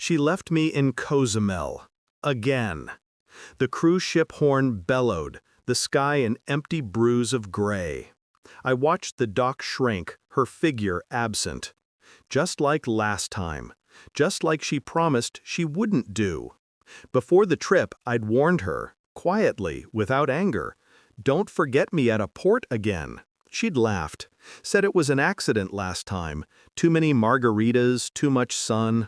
She left me in Cozumel. Again. The cruise ship horn bellowed, the sky an empty bruise of gray. I watched the dock shrink, her figure absent. Just like last time. Just like she promised she wouldn't do. Before the trip, I'd warned her, quietly, without anger, "Don't forget me at a port again." She'd laughed, said it was an accident last time, too many margaritas, too much sun.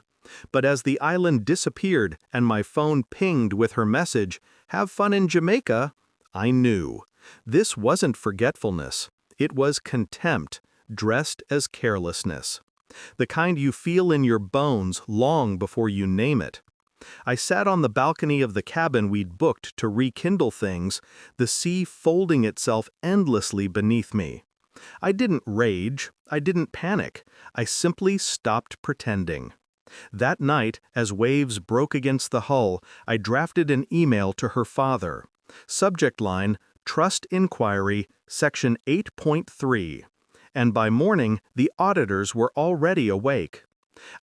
But as the island disappeared and my phone pinged with her message, "Have fun in Jamaica," I knew. This wasn't forgetfulness. It was contempt, dressed as carelessness. The kind you feel in your bones long before you name it. I sat on the balcony of the cabin we'd booked to rekindle things, the sea folding itself endlessly beneath me. I didn't rage, I didn't panic, I simply stopped pretending. That night, as waves broke against the hull, I drafted an email to her father. Subject line, Trust Inquiry, Section 8.3. And by morning, the auditors were already awake.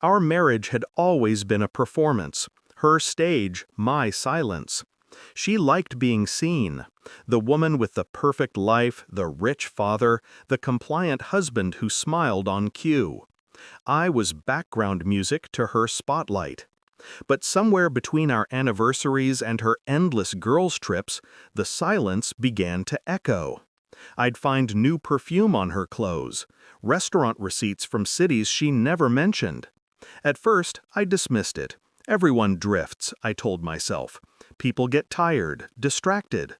Our marriage had always been a performance. Her stage, my silence. She liked being seen. The woman with the perfect life, the rich father, the compliant husband who smiled on cue. I was background music to her spotlight. But somewhere between our anniversaries and her endless girls' trips, the silence began to echo. I'd find new perfume on her clothes, restaurant receipts from cities she never mentioned. At first, I dismissed it. Everyone drifts, I told myself. People get tired, distracted.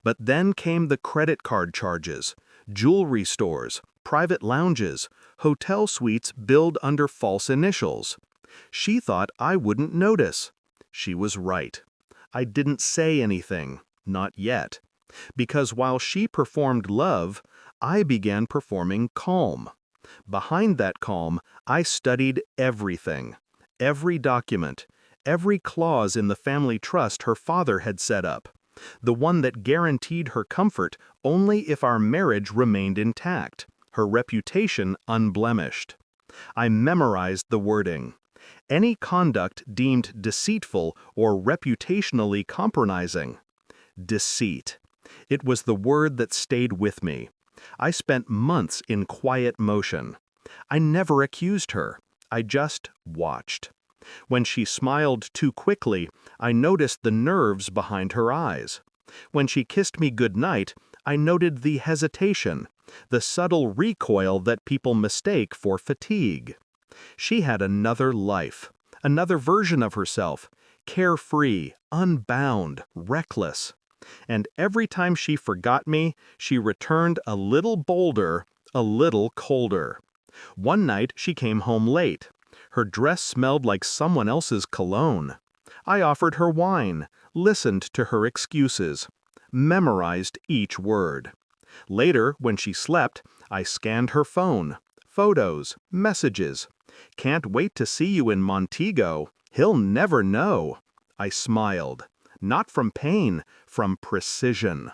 But then came the credit card charges, jewelry stores, private lounges, hotel suites billed under false initials. She thought I wouldn't notice. She was right. I didn't say anything, not yet. Because while she performed love, I began performing calm. Behind that calm, I studied everything. Every document, every clause in the family trust her father had set up, the one that guaranteed her comfort only if our marriage remained intact, her reputation unblemished. I memorized the wording. Any conduct deemed deceitful or reputationally compromising. Deceit. It was the word that stayed with me. I spent months in quiet motion. I never accused her. I just watched. When she smiled too quickly, I noticed the nerves behind her eyes. When she kissed me goodnight, I noted the hesitation, the subtle recoil that people mistake for fatigue. She had another life, another version of herself, carefree, unbound, reckless. And every time she forgot me, she returned a little bolder, a little colder. One night she came home late. Her dress smelled like someone else's cologne. I offered her wine, listened to her excuses, memorized each word. Later, when she slept, I scanned her phone, photos, messages. "Can't wait to see you in Montego. He'll never know." I smiled. Not from pain, from precision.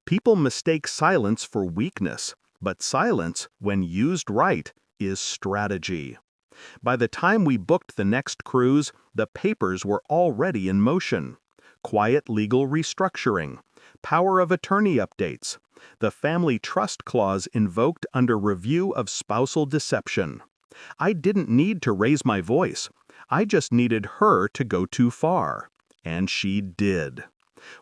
People mistake silence for weakness, but silence, when used right, is strategy. By the time we booked the next cruise, the papers were already in motion. Quiet legal restructuring, power of attorney updates, the family trust clause invoked under review of spousal deception. I didn't need to raise my voice. I just needed her to go too far. And she did.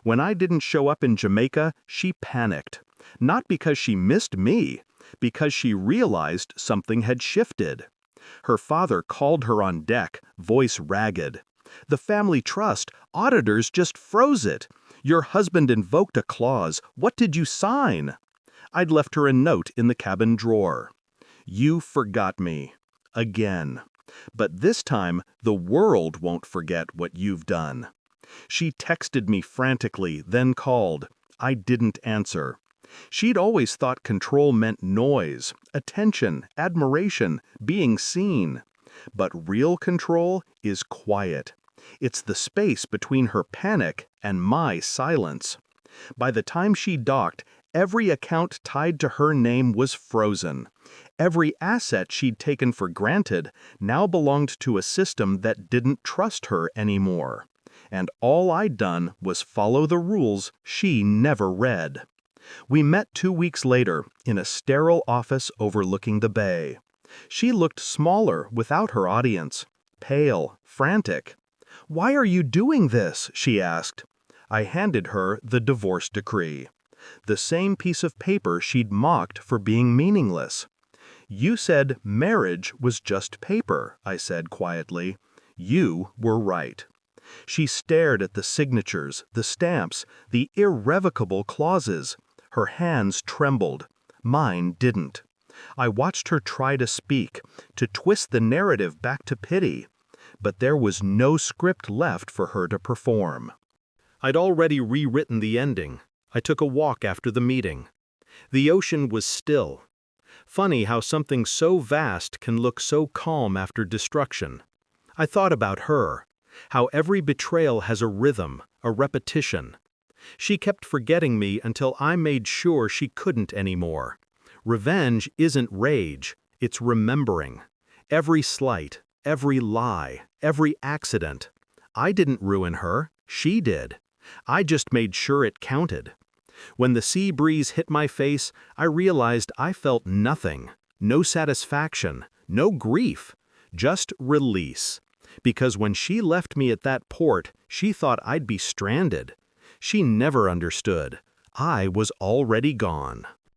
When I didn't show up in Jamaica, she panicked. Not because she missed me, because she realized something had shifted. Her father called her on deck, voice ragged. "The family trust, auditors just froze it. Your husband invoked a clause. What did you sign?" I'd left her a note in the cabin drawer. "You forgot me. Again. But this time, the world won't forget what you've done." She texted me frantically, then called. I didn't answer. She'd always thought control meant noise, attention, admiration, being seen. But real control is quiet. It's the space between her panic and my silence. By the time she docked, Every account tied to her name was frozen. Every asset she'd taken for granted now belonged to a system that didn't trust her anymore. And all I'd done was follow the rules she never read. We met 2 weeks later in a sterile office overlooking the bay. She looked smaller without her audience, pale, frantic. "Why are you doing this?" she asked. I handed her the divorce decree, the same piece of paper she'd mocked for being meaningless. "You said marriage was just paper," I said quietly. "You were right." She stared at the signatures, the stamps, the irrevocable clauses. Her hands trembled. Mine didn't. I watched her try to speak, to twist the narrative back to pity. But there was no script left for her to perform. I'd already rewritten the ending. I took a walk after the meeting. The ocean was still. Funny how something so vast can look so calm after destruction. I thought about her, how every betrayal has a rhythm, a repetition. She kept forgetting me until I made sure she couldn't anymore. Revenge isn't rage, it's remembering. Every slight, every lie, every accident. I didn't ruin her, she did. I just made sure it counted. When the sea breeze hit my face, I realized I felt nothing. No satisfaction, no grief, just release. Because when she left me at that port, she thought I'd be stranded. She never understood. I was already gone.